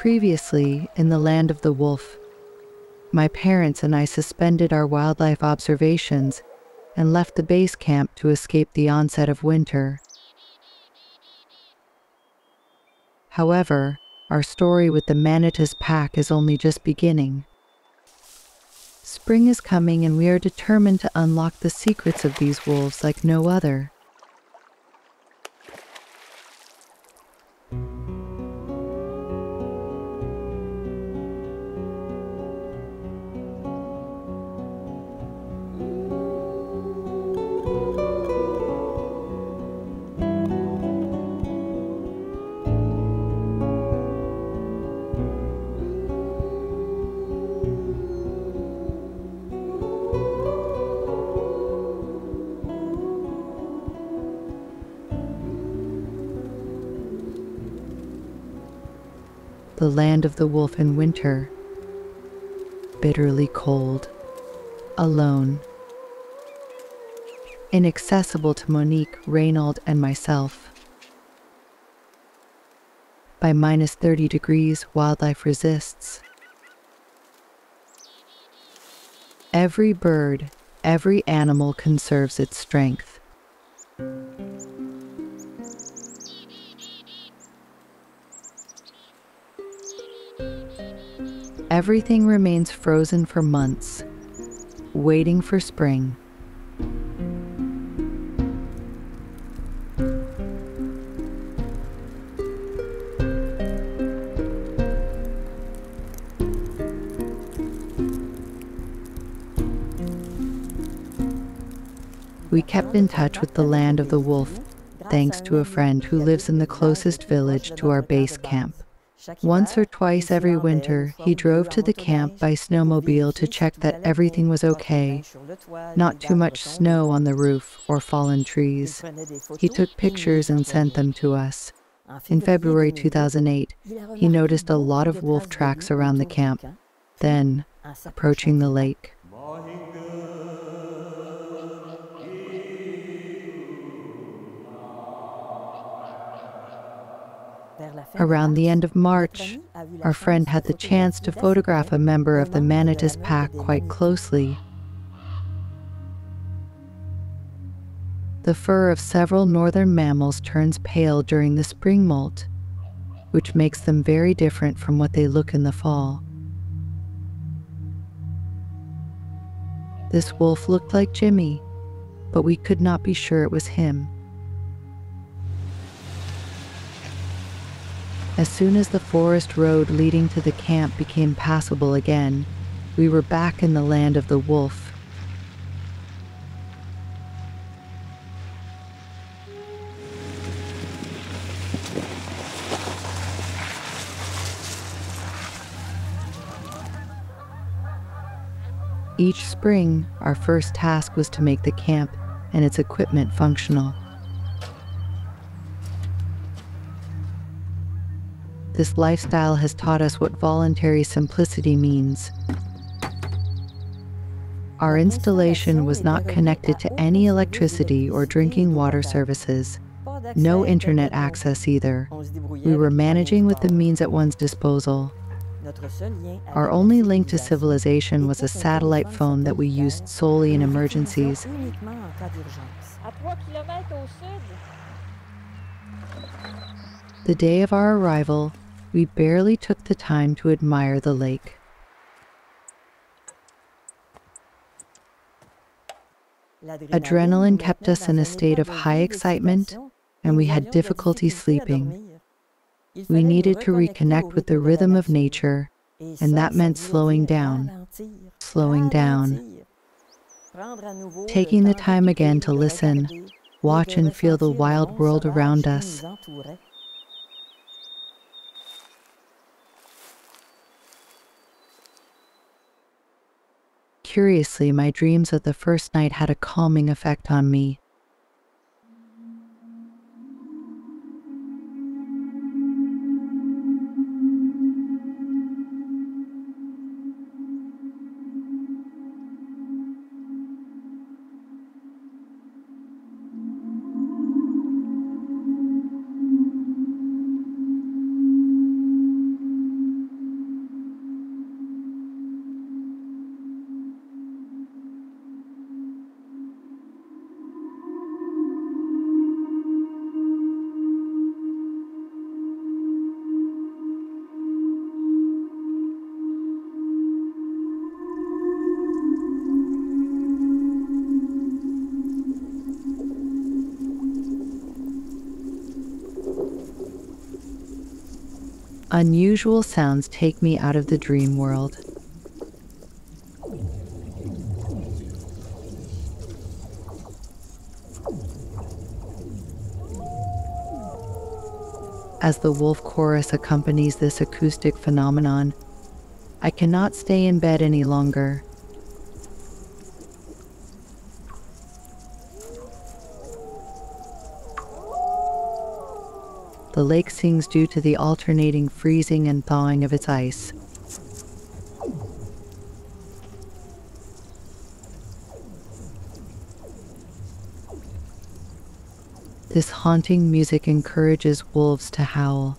Previously, in the land of the wolf, my parents and I suspended our wildlife observations and left the base camp to escape the onset of winter. However, our story with the Manitous Pack is only just beginning. Spring is coming and we are determined to unlock the secrets of these wolves like no other. The land of the wolf in winter, bitterly cold, alone, inaccessible to Monique, Raynald, and myself. By -30 degrees, wildlife resists. Every bird, every animal conserves its strength. Everything remains frozen for months, waiting for spring. We kept in touch with the land of the wolf, thanks to a friend who lives in the closest village to our base camp. Once or twice every winter, he drove to the camp by snowmobile to check that everything was okay, not too much snow on the roof or fallen trees. He took pictures and sent them to us. In February 2008, he noticed a lot of wolf tracks around the camp, then approaching the lake. Around the end of March, our friend had the chance to photograph a member of the Manitous Pack quite closely. The fur of several northern mammals turns pale during the spring molt, which makes them very different from what they look in the fall. This wolf looked like Jimmy, but we could not be sure it was him. As soon as the forest road leading to the camp became passable again, we were back in the land of the wolf. Each spring, our first task was to make the camp and its equipment functional. This lifestyle has taught us what voluntary simplicity means. Our installation was not connected to any electricity or drinking water services, no internet access either. We were managing with the means at one's disposal. Our only link to civilization was a satellite phone that we used solely in emergencies. The day of our arrival, we barely took the time to admire the lake. Adrenaline kept us in a state of high excitement, and we had difficulty sleeping. We needed to reconnect with the rhythm of nature, and that meant slowing down, taking the time again to listen, watch and feel the wild world around us. Curiously, my dreams of the first night had a calming effect on me. Unusual sounds take me out of the dream world. As the wolf chorus accompanies this acoustic phenomenon, I cannot stay in bed any longer. The lake sings due to the alternating freezing and thawing of its ice. This haunting music encourages wolves to howl.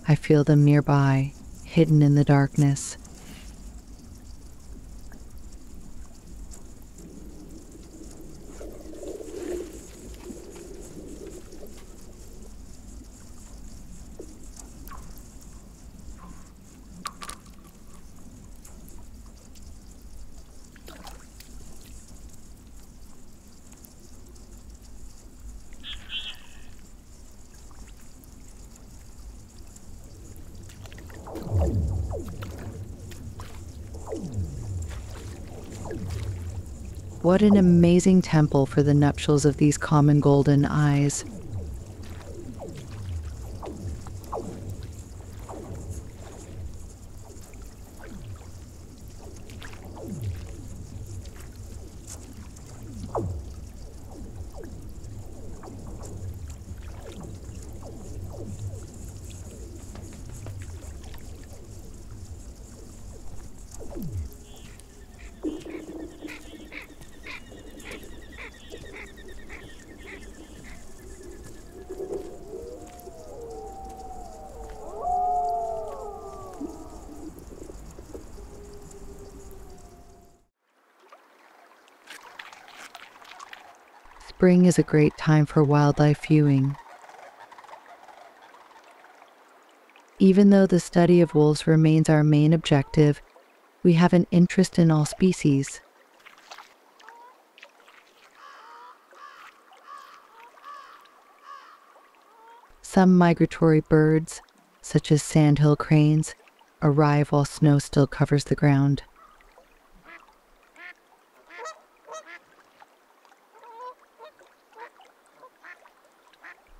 I feel them nearby, hidden in the darkness. What an amazing temple for the nuptials of these common golden eyes. Spring is a great time for wildlife viewing. Even though the study of wolves remains our main objective, we have an interest in all species. Some migratory birds, such as sandhill cranes, arrive while snow still covers the ground.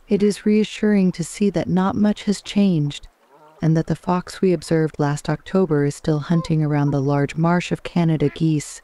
It is reassuring to see that not much has changed, and that the fox we observed last October is still hunting around the large marsh of Canada geese.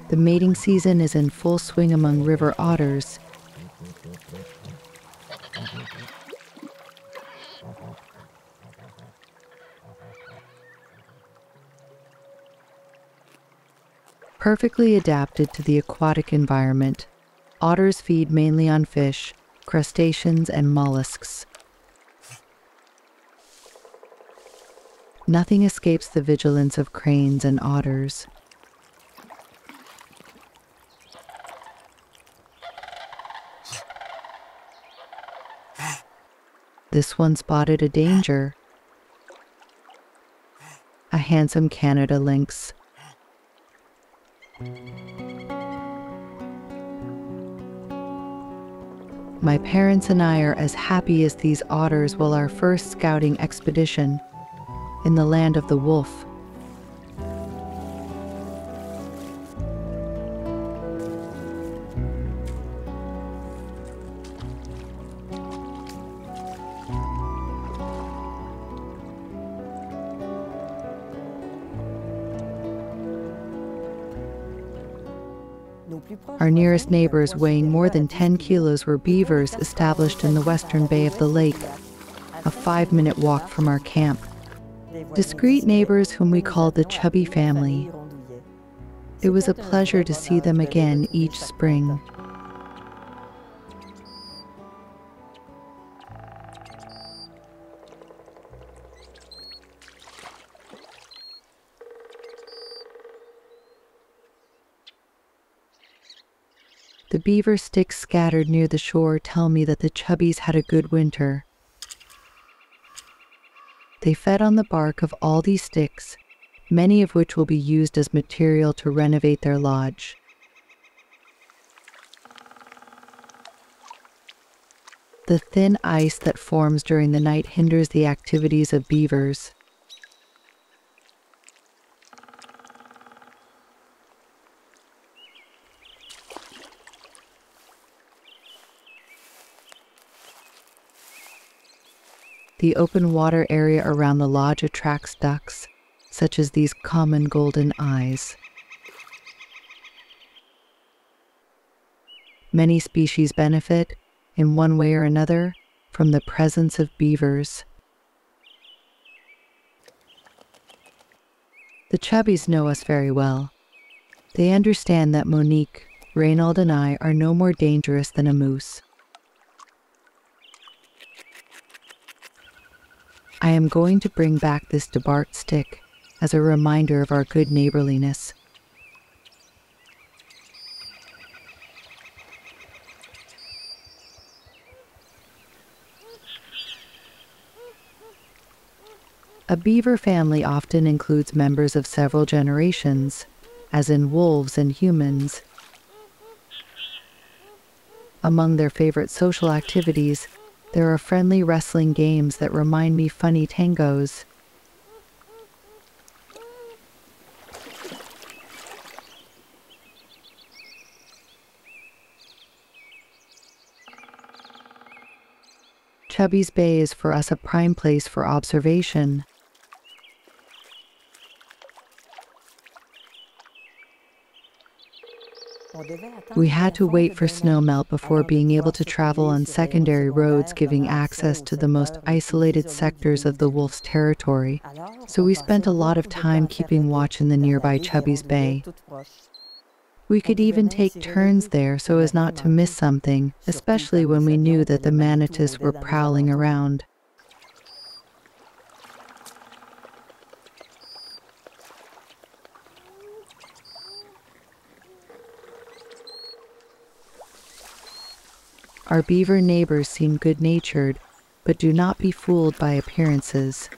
The mating season is in full swing among river otters. Perfectly adapted to the aquatic environment, otters feed mainly on fish, crustaceans, and mollusks. Nothing escapes the vigilance of cranes and otters. This one spotted a danger. A handsome Canada lynx. My parents and I are as happy as these otters while our first scouting expedition in the land of the wolf. Our nearest neighbors, weighing more than 10 kilos, were beavers established in the western bay of the lake, a 5-minute walk from our camp. Discreet neighbors whom we called the Chubby family. It was a pleasure to see them again each spring. The beaver sticks scattered near the shore tell me that the Chubbys had a good winter. They fed on the bark of all these sticks, many of which will be used as material to renovate their lodge. The thin ice that forms during the night hinders the activities of beavers. The open water area around the lodge attracts ducks, such as these common golden eyes. Many species benefit, in one way or another, from the presence of beavers. The Chubbys know us very well. They understand that Monique, Raynald, and I are no more dangerous than a moose. I am going to bring back this debarked stick as a reminder of our good neighborliness. A beaver family often includes members of several generations, as in wolves and humans. Among their favorite social activities, there are friendly wrestling games that remind me funny tangos. Chubbys Bay is for us a prime place for observation. We had to wait for snowmelt before being able to travel on secondary roads giving access to the most isolated sectors of the wolf's territory, so we spent a lot of time keeping watch in the nearby Chubbys Bay. We could even take turns there so as not to miss something, especially when we knew that the Manitous were prowling around. Our beaver neighbors seem good-natured, but do not be fooled by appearances.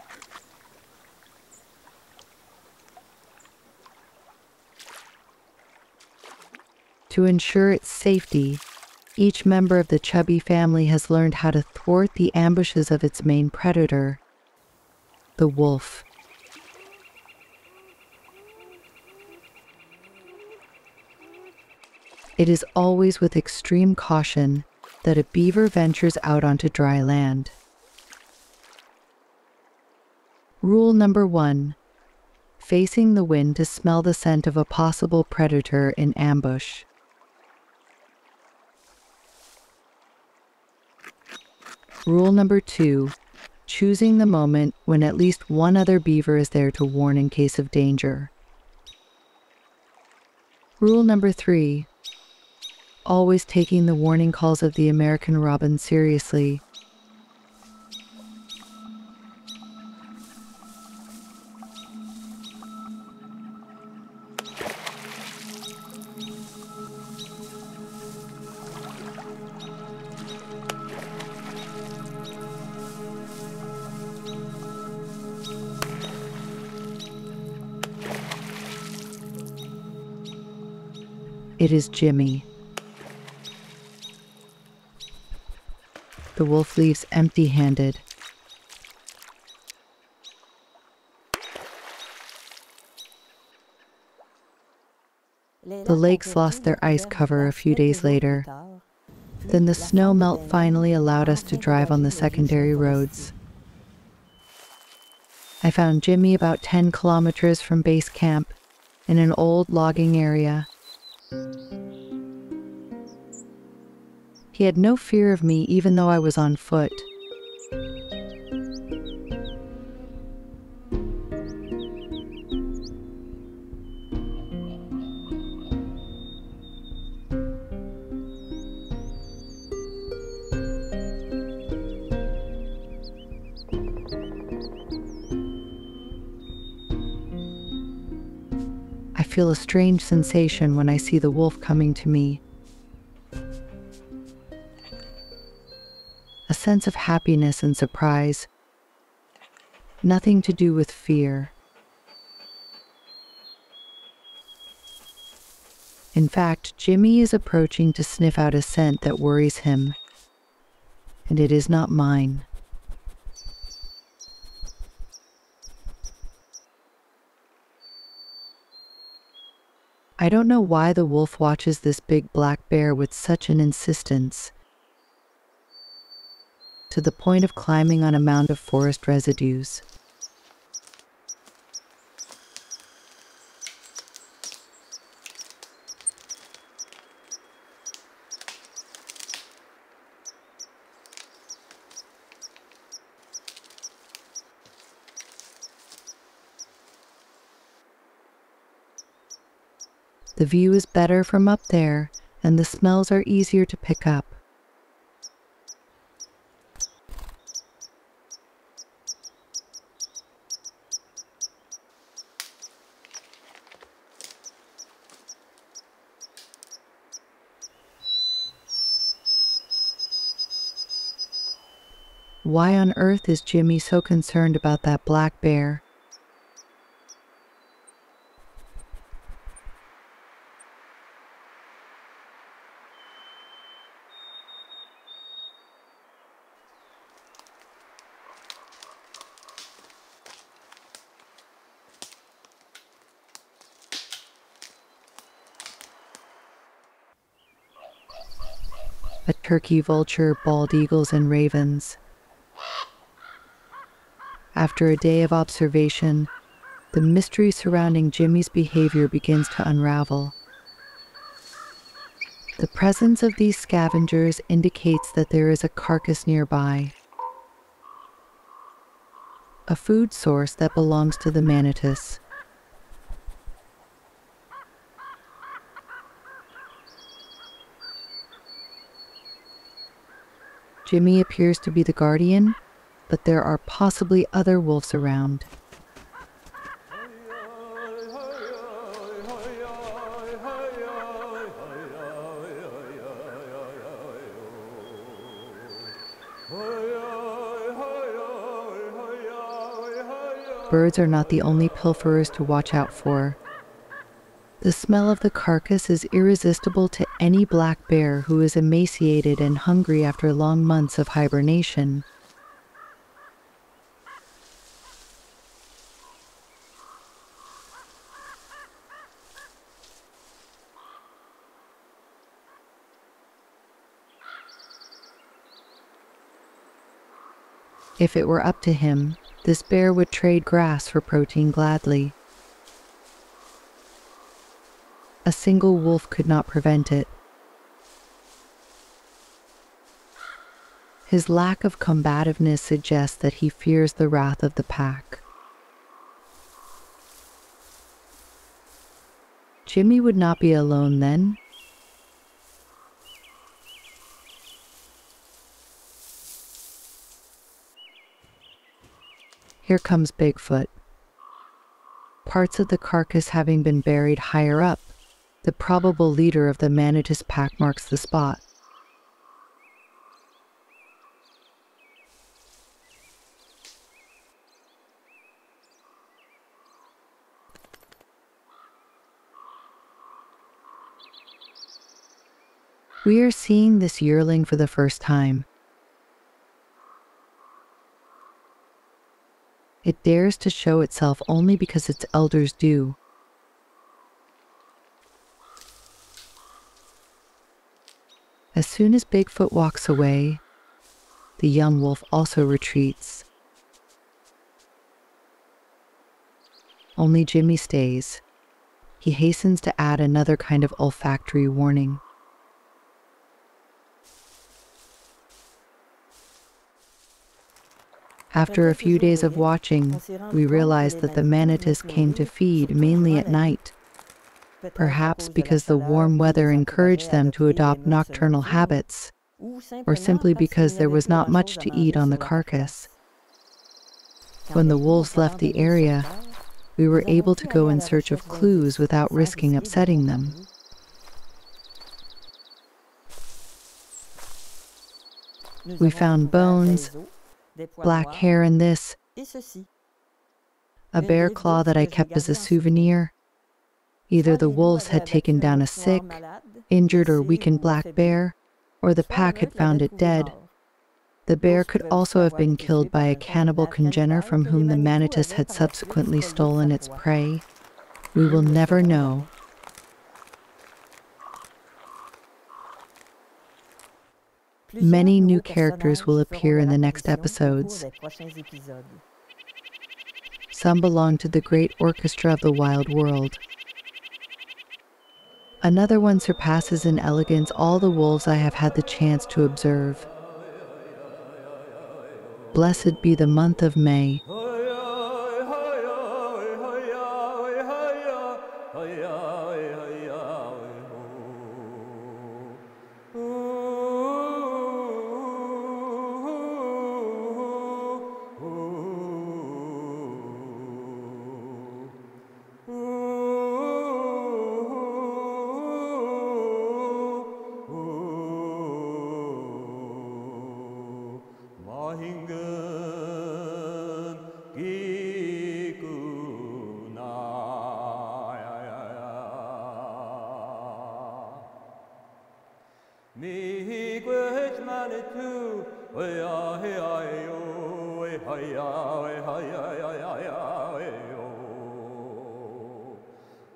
To ensure its safety, each member of the Chubby family has learned how to thwart the ambushes of its main predator, the wolf. It is always with extreme caution that a beaver ventures out onto dry land. Rule number 1: facing the wind to smell the scent of a possible predator in ambush. Rule number 2: choosing the moment when at least one other beaver is there to warn in case of danger. Rule number 3: always taking the warning calls of the American robin seriously. It is Jimmy. The wolf leaves empty-handed. The lakes lost their ice cover a few days later. Then the snow melt finally allowed us to drive on the secondary roads. I found Jimmy about 10 kilometers from base camp in an old logging area. He had no fear of me even though I was on foot. I feel a strange sensation when I see the wolf coming to me. A sense of happiness and surprise. Nothing to do with fear. In fact, Jimmy is approaching to sniff out a scent that worries him, and it is not mine. I don't know why the wolf watches this big black bear with such an insistence, to the point of climbing on a mound of forest residues. The view is better from up there, and the smells are easier to pick up. Why on earth is Jimmy so concerned about that black bear? A turkey, vulture, bald eagles, and ravens. After a day of observation, the mystery surrounding Jimmy's behavior begins to unravel. The presence of these scavengers indicates that there is a carcass nearby, a food source that belongs to the Manitous. Jimmy appears to be the guardian, but there are possibly other wolves around. Birds are not the only pilferers to watch out for. The smell of the carcass is irresistible to any black bear who is emaciated and hungry after long months of hibernation. If it were up to him, this bear would trade grass for protein gladly. A single wolf could not prevent it. His lack of combativeness suggests that he fears the wrath of the pack. Jimmy would not be alone then. Here comes Bigfoot. Parts of the carcass having been buried higher up, the probable leader of the Manitous Pack marks the spot. We are seeing this yearling for the first time. It dares to show itself only because its elders do. As soon as Bigfoot walks away, the young wolf also retreats. Only Jimmy stays. He hastens to add another kind of olfactory warning. After a few days of watching, we realized that the Manitous came to feed mainly at night, perhaps because the warm weather encouraged them to adopt nocturnal habits, or simply because there was not much to eat on the carcass. When the wolves left the area, we were able to go in search of clues without risking upsetting them. We found bones, black hair, and this, a bear claw that I kept as a souvenir. Either the wolves had taken down a sick, injured, or weakened black bear, or the pack had found it dead. The bear could also have been killed by a cannibal congener from whom the Manitous had subsequently stolen its prey. We will never know. Many new characters will appear in the next episodes. Some belong to the great orchestra of the wild world. Another one surpasses in elegance all the wolves I have had the chance to observe. Blessed be the month of May.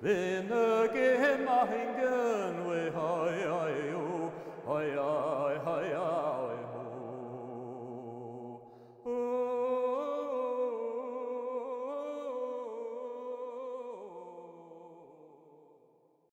Then again, my